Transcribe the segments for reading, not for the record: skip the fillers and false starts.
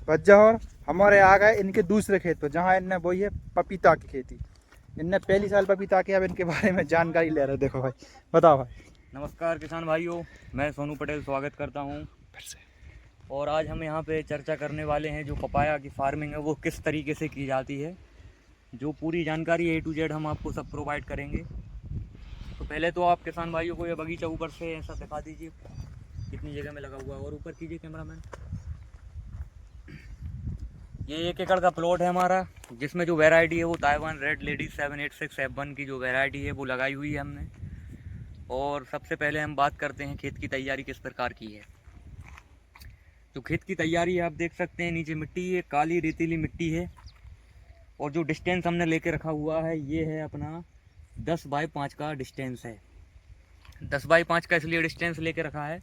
बज्जा और हमारे आ गए इनके दूसरे खेत पर जहाँ इनने बोई है पपीता की खेती। इनने पहली साल पपीता की, अब इनके बारे में जानकारी ले रहे। देखो भाई, बताओ भाई। नमस्कार किसान भाइयों, मैं सोनू पटेल स्वागत करता हूं। और आज हम यहां पे चर्चा करने वाले हैं जो पपाया की फार्मिंग है वो किस तरीके से की जाती है। जो पूरी जानकारी A to Z हम आपको सब प्रोवाइड करेंगे। तो पहले तो आप किसान भाइयों को ये बगीचा ऊपर से ऐसा दिखा दीजिए कितनी जगह में लगा हुआ है, और ऊपर कीजिए कैमरामैन। ये 1 एकड़ का प्लॉट है हमारा, जिसमें जो वैरायटी है वो ताइवान रेड लेडी 786 F1 की जो वैरायटी है वो लगाई हुई है हमने। और सबसे पहले हम बात करते हैं खेत की तैयारी किस प्रकार की है। जो खेत की तैयारी है आप देख सकते हैं, नीचे मिट्टी है, काली रेतीली मिट्टी है। और जो डिस्टेंस हमने लेके रखा हुआ है ये है अपना 10 बाई 5 का डिस्टेंस है। 10 बाई 5 का इसलिए डिस्टेंस लेके रखा है,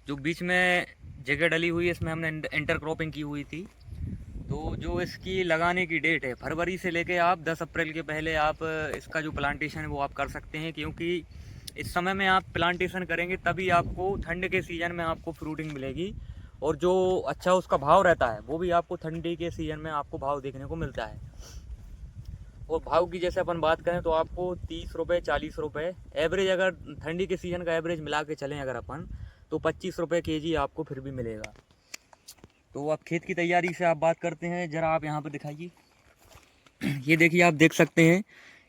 जो बीच में जगह डली हुई है इसमें हमने इंटर क्रॉपिंग की हुई थी। तो जो इसकी लगाने की डेट है, फरवरी से लेके आप 10 अप्रैल के पहले आप इसका जो प्लांटेशन है वो आप कर सकते हैं। क्योंकि इस समय में आप प्लांटेशन करेंगे तभी आपको ठंड के सीज़न में आपको फ्रूटिंग मिलेगी। और जो अच्छा उसका भाव रहता है वो भी आपको ठंडी के सीज़न में आपको भाव देखने को मिलता है। और भाव की जैसे अपन बात करें तो आपको 30 रुपये 40 रुपये एवरेज, अगर ठंडी के सीज़न का एवरेज मिला के चलें अगर अपन, तो 25 रुपये kg आपको फिर भी मिलेगा। तो अब खेत की तैयारी से आप बात करते हैं, ज़रा आप यहाँ पर दिखाइए। ये देखिए, आप देख सकते हैं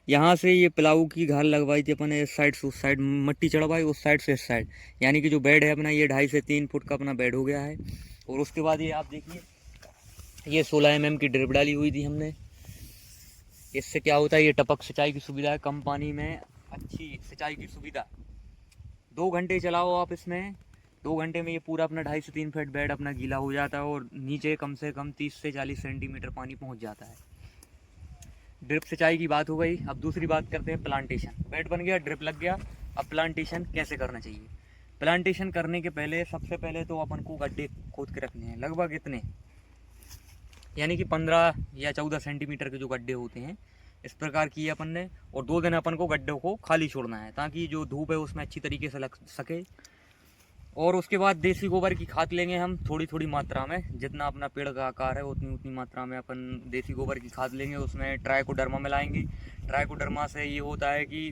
यहाँ से ये प्लाऊ की घाल लगवाई थी अपन ने, इस साइड से उस साइड मट्टी चढ़वाई, उस साइड से इस साइड, यानी कि जो बेड है अपना ये 2.5 से 3 फुट का अपना बेड हो गया है। और उसके बाद ये आप देखिए, ये 16 mm की ड्रिप डाली हुई थी हमने। इससे क्या होता है, ये टपक सिंचाई की सुविधा है, कम पानी में अच्छी सिंचाई की सुविधा। 2 घंटे चलाओ आप इसमें, 2 घंटे में ये पूरा अपना 2.5 से 3 फीट बेड अपना गीला हो जाता है। और नीचे कम से कम 30 से 40 सेंटीमीटर पानी पहुंच जाता है। ड्रिप सिंचाई की बात हो गई। अब दूसरी बात करते हैं प्लांटेशन। बेड बन गया, ड्रिप लग गया, अब प्लांटेशन कैसे करना चाहिए। प्लांटेशन करने के पहले सबसे पहले तो अपन को गड्ढे खोद के रखने हैं, लगभग इतने, यानी कि 15 या 14 सेंटीमीटर के जो गड्ढे होते हैं, इस प्रकार किए अपन ने। और 2 दिन अपन को गड्ढों को खाली छोड़ना है ताकि जो धूप है उसमें अच्छी तरीके से लग सके। और उसके बाद देसी गोबर की खाद लेंगे हम थोड़ी थोड़ी मात्रा में, जितना अपना पेड़ का आकार है उतनी उतनी मात्रा में अपन देसी गोबर की खाद लेंगे। उसमें ट्राइकोडर्मा मिलाएंगे। ट्राइकोडर्मा से ये होता है कि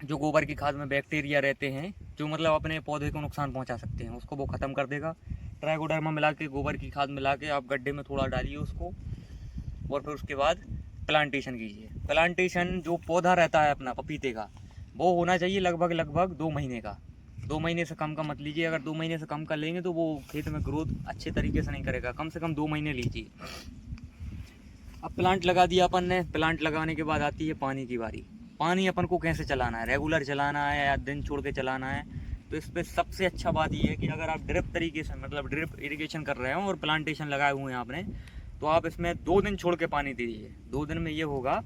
जो गोबर की खाद में बैक्टीरिया रहते हैं जो मतलब अपने पौधे को नुकसान पहुंचा सकते हैं, उसको वो ख़त्म कर देगा। ट्राइकोडर्मा मिला के, गोबर की खाद मिला के आप गड्ढे में थोड़ा डालिए उसको, और फिर उसके बाद प्लांटेशन कीजिए। प्लांटेशन जो पौधा रहता है अपना पपीते का, वो होना चाहिए लगभग 2 महीने का। 2 महीने से कम का मत लीजिए। अगर 2 महीने से कम का लेंगे तो वो खेत में ग्रोथ अच्छे तरीके से नहीं करेगा। कम से कम 2 महीने लीजिए। अब प्लांट लगा दिया अपन ने। प्लांट लगाने के बाद आती है पानी की बारी। पानी अपन को कैसे चलाना है, रेगुलर चलाना है या दिन छोड़ के चलाना है। तो इस पर सबसे अच्छा बात ये है कि अगर आप ड्रिप तरीके से मतलब ड्रिप इरिगेशन कर रहे हो और प्लांटेशन लगाए हुए हैं आपने, तो आप इसमें 2 दिन छोड़ के पानी दीजिए। 2 दिन में ये होगा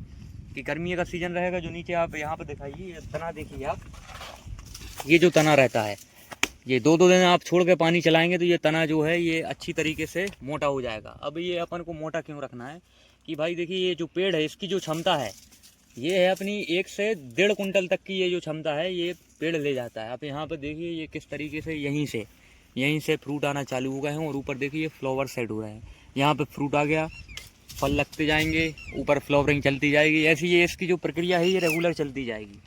कि गर्मी का सीज़न रहेगा, जो नीचे आप यहाँ पर दिखाइए, ये तना देखिए आप, ये जो तना रहता है, ये 2-2 दिन आप छोड़ के पानी चलाएंगे तो ये तना जो है ये अच्छी तरीके से मोटा हो जाएगा। अब ये अपन को मोटा क्यों रखना है कि भाई देखिए, ये जो पेड़ है इसकी जो क्षमता है ये है अपनी 1 से 1.5 कुंटल तक की, ये जो क्षमता है ये पेड़ ले जाता है। आप यहाँ पर देखिए ये किस तरीके से यहीं से फ्रूट आना चालू हो गए हैं। और ऊपर देखिए ये फ्लावर सेट हो रहे हैं, यहाँ पे फ्रूट आ गया, फल लगते जाएंगे, ऊपर फ्लावरिंग चलती जाएगी। ऐसी ये इसकी जो प्रक्रिया है ये रेगुलर चलती जाएगी।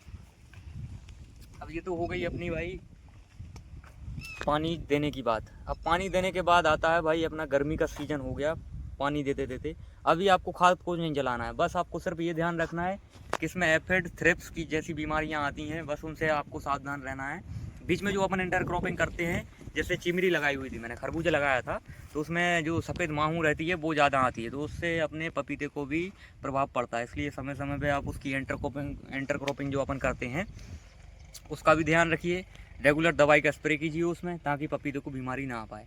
अब ये तो हो गई अपनी भाई पानी देने की बात। अब पानी देने के बाद आता है भाई अपना गर्मी का सीज़न हो गया। पानी देते देते अभी आपको खाद को नहीं जलाना है, बस आपको सिर्फ ये ध्यान रखना है कि इसमें एफिड, थ्रिप्स की जैसी बीमारियां आती हैं, बस उनसे आपको सावधान रहना है। बीच में जो अपन इंटर क्रॉपिंग करते हैं, जैसे चिमरी लगाई हुई थी मैंने, खरबूजा लगाया था, तो उसमें जो सफ़ेद माहू रहती है वो ज़्यादा आती है, तो उससे अपने पपीते को भी प्रभाव पड़ता है। इसलिए समय समय पर आप उसकी इंटर क्रॉपिंग जो अपन करते हैं उसका भी ध्यान रखिए। रेगुलर दवाई का स्प्रे कीजिए उसमें, ताकि पपीते को बीमारी ना आ पाए।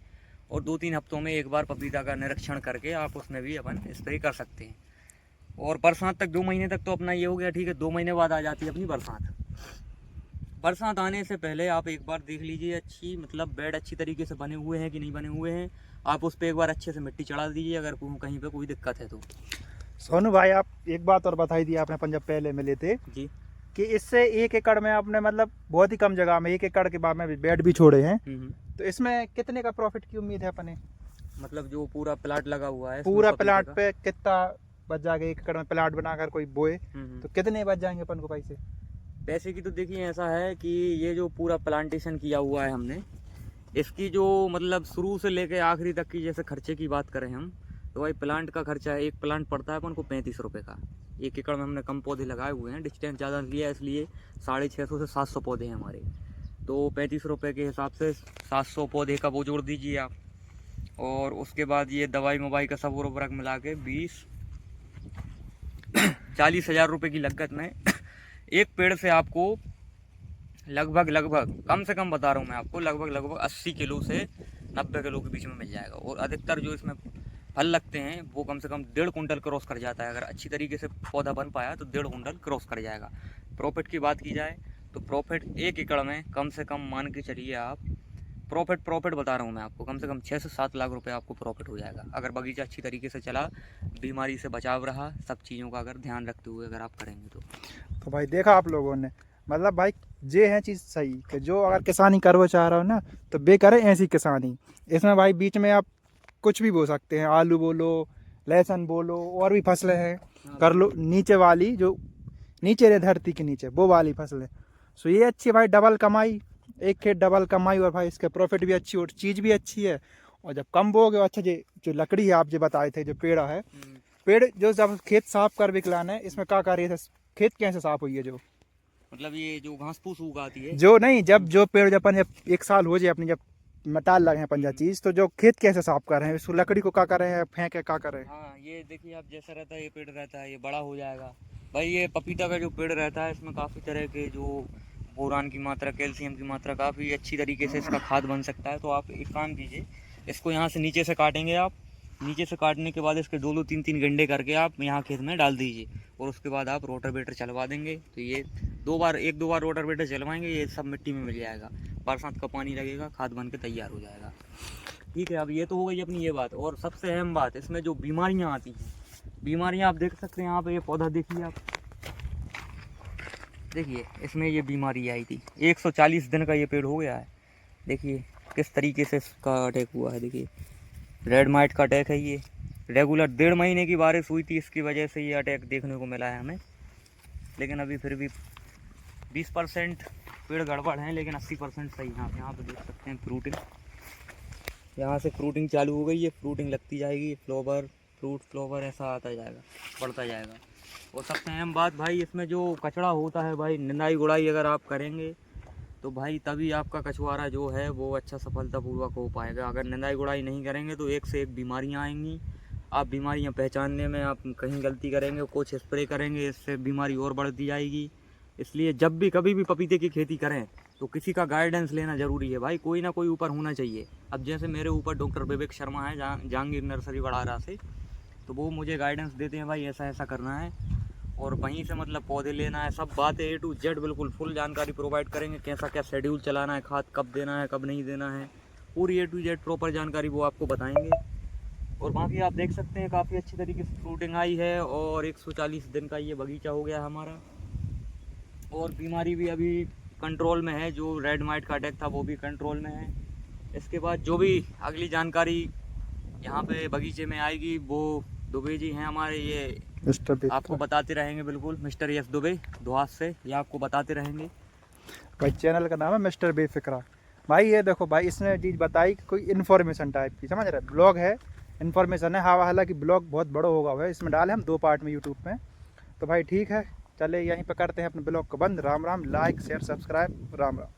और 2-3 हफ्तों में एक बार पपीता का निरीक्षण करके आप उसमें भी अपन स्प्रे कर सकते हैं। और बरसात तक 2 महीने तक तो अपना ये हो गया, ठीक है। 2 महीने बाद आ जाती है अपनी बरसात। बरसात आने से पहले आप एक बार देख लीजिए अच्छी, मतलब बेड अच्छी तरीके से बने हुए हैं कि नहीं बने हुए हैं। आप उस पर एक बार अच्छे से मिट्टी चढ़ा दीजिए अगर कहीं पर कोई दिक्कत है तो। सोनू भाई, आप एक बात और बताई दी आपने पंजाब पहले मिले थे जी, कि इससे 1 एकड़ में आपने मतलब बहुत ही कम जगह में 1 एकड़ के बाद में बेड भी छोड़े हैं, तो इसमें कितने का प्रॉफिट की उम्मीद है अपने? मतलब जो पूरा प्लाट लगा हुआ है, पूरा पपीते प्लाट का। पे कितना बच जाएगा? 1 एकड़ में प्लाट बनाकर कोई बोए तो कितने बच जाएंगे अपन को पैसे? पैसे की तो देखिए ऐसा है कि ये जो पूरा प्लांटेशन किया हुआ है हमने, इसकी जो मतलब शुरू से लेके आखिरी तक की जैसे खर्चे की बात करें हम, तो भाई प्लांट का खर्चा है, एक प्लांट पड़ता है अपन को 35 रुपये का। 1 एकड़ में हमने कम पौधे लगाए हुए हैं, डिस्टेंस ज़्यादा लिया है इसलिए 650 से 700 पौधे हैं हमारे। तो 35 रुपये के हिसाब से 700 पौधे का वो जोड़ दीजिए आप, और उसके बाद ये दवाई मवाई का सब उर्वरक मिला के 40 हज़ार रुपये की लागत में एक पेड़ से आपको लगभग कम से कम बता रहा हूँ मैं आपको, लगभग 80 किलो से 90 किलो के बीच में मिल जाएगा। और अधिकतर जो इसमें फल लगते हैं वो कम से कम 1.5 कुंटल क्रॉस कर जाता है। अगर अच्छी तरीके से पौधा बन पाया तो 1.5 कुंटल क्रॉस कर जाएगा। प्रॉफिट की बात की जाए तो प्रॉफिट 1 एकड़ में कम से कम मान के चलिए आप, प्रॉफिट बता रहा हूँ मैं आपको, कम से कम 6 से 7 लाख रुपए आपको प्रॉफिट हो जाएगा, अगर बगीचा अच्छी तरीके से चला, बीमारी से बचाव रहा, सब चीज़ों का अगर ध्यान रखते हुए अगर आप करेंगे तो भाई देखा आप लोगों ने, मतलब भाई ये है चीज़ सही कि जो अगर किसानी करना चाह रहा हो ना तो बे करें ऐसी किसानी। इसमें भाई बीच में आप कुछ भी बो सकते हैं, आलू बोलो, लहसुन बोलो, और भी फसलें हैं कर लो, नीचे वाली जो नीचे रहे धरती के नीचे वो वाली फसलें। सो ये अच्छी भाई, डबल कमाई, एक खेत डबल कमाई, और भाई इसके प्रॉफिट भी अच्छी और चीज़ भी अच्छी है। और जब कम बोगे, अच्छा जो लकड़ी है आप जो बताए थे, जो पेड़ है, पेड़ जो जब खेत साफ कर विकलाना है, इसमें क्या कर रही है, खेत कैसे साफ हुई है? जो मतलब ये जो घास फूस उगाती है, जो नहीं, जब जो पेड़ जब अपन जब 1 साल हो जाए अपनी, जब मटाल लगे हैं पंजा चीज, तो जो खेत कैसे साफ कर रहे हैं, इसको लकड़ी को क्या कर रहे हैं, फेंके क्या कर रहे हैं? हाँ ये देखिए आप, जैसा रहता है ये पेड़ रहता है, ये बड़ा हो जाएगा। भाई ये पपीता का जो पेड़ रहता है, इसमें काफ़ी तरह के जो बोरान की मात्रा, कैल्शियम की मात्रा काफ़ी अच्छी तरीके से इसका खाद बन सकता है। तो आप एक काम कीजिए, इसको यहाँ से नीचे से काटेंगे आप, नीचे से काटने के बाद इसके 2-2 3-3 गड्ढे करके आप यहाँ खेत में डाल दीजिए, और उसके बाद आप रोटावेटर चलवा देंगे। तो ये 1-2 बार रोटावेटर चलवाएंगे, ये सब मिट्टी में मिल जाएगा, बरसात का पानी लगेगा, खाद बन के तैयार हो जाएगा। ठीक है, अब ये तो हो गई अपनी ये बात। और सबसे अहम बात, इसमें जो बीमारियाँ आती हैं, बीमारियाँ आप देख सकते हैं यहाँ पे, ये पौधा देखिए आप, देखिए इसमें ये बीमारी आई थी। 140 दिन का ये पेड़ हो गया है, देखिए किस तरीके से इसका अटैक हुआ है। देखिए रेड माइट का अटैक है ये, रेगुलर 1.5 महीने की बारिश हुई थी, इसकी वजह से ये अटैक देखने को मिला है हमें। लेकिन अभी फिर भी 20% पेड़ गड़बड़ हैं, लेकिन 80% सही। यहाँ पे देख सकते हैं फ्रूटिंग, यहाँ से फ्रूटिंग चालू हो गई है, फ्रूटिंग लगती जाएगी, फ्लावर ऐसा आता जाएगा, बढ़ता जाएगा। और सबसे अहम बात भाई, इसमें जो कचरा होता है भाई, निंदाई गुड़ाई अगर आप करेंगे तो भाई तभी आपका कछुआरा जो है वो अच्छा सफलतापूर्वक हो पाएगा। अगर निंदाई गुड़ाई नहीं करेंगे तो एक से एक बीमारियां आएंगी। आप बीमारियां पहचानने में आप कहीं गलती करेंगे, कुछ स्प्रे करेंगे, इससे बीमारी और बढ़ती जाएगी। इसलिए जब भी कभी भी पपीते की खेती करें तो किसी का गाइडेंस लेना ज़रूरी है भाई, कोई ना कोई ऊपर होना चाहिए। अब जैसे मेरे ऊपर डॉक्टर विवेक शर्मा है जहांगीर नर्सरी बड़ारा से, तो वो मुझे गाइडेंस देते हैं भाई ऐसा ऐसा करना है, और वहीं से मतलब पौधे लेना है, सब बातें A to Z बिल्कुल फुल जानकारी प्रोवाइड करेंगे, कैसा क्या शेड्यूल चलाना है, खाद कब देना है, कब नहीं देना है, पूरी A to Z प्रॉपर जानकारी वो आपको बताएंगे। और बाकी आप देख सकते हैं काफ़ी अच्छी तरीके से फ्रूटिंग आई है, और 140 दिन का ये बगीचा हो गया हमारा। और बीमारी भी अभी कंट्रोल में है, जो रेड माइट का अटैक था वो भी कंट्रोल में है। इसके बाद जो भी अगली जानकारी यहाँ पे बगीचे में आएगी, वो दुबे जी हैं हमारे, ये आपको बताते रहेंगे, बिल्कुल मिस्टर यस दुबे दुहास से, ये आपको बताते रहेंगे। भाई चैनल का नाम है मिस्टर बेफिक्रा। भाई ये देखो भाई, इसने चीज़ बताई कोई इन्फॉर्मेशन टाइप की, समझ रहे, ब्लॉग है, इन्फॉर्मेशन है। हाँ, हालांकि ब्लॉग बहुत बड़ा होगा हुआ है, इसमें डाले हम 2 पार्ट में यूट्यूब में। तो भाई ठीक है, चले यहीं पर करते हैं अपने ब्लॉग को बंद। Ram Ram, like share subscribe, Ram Ram.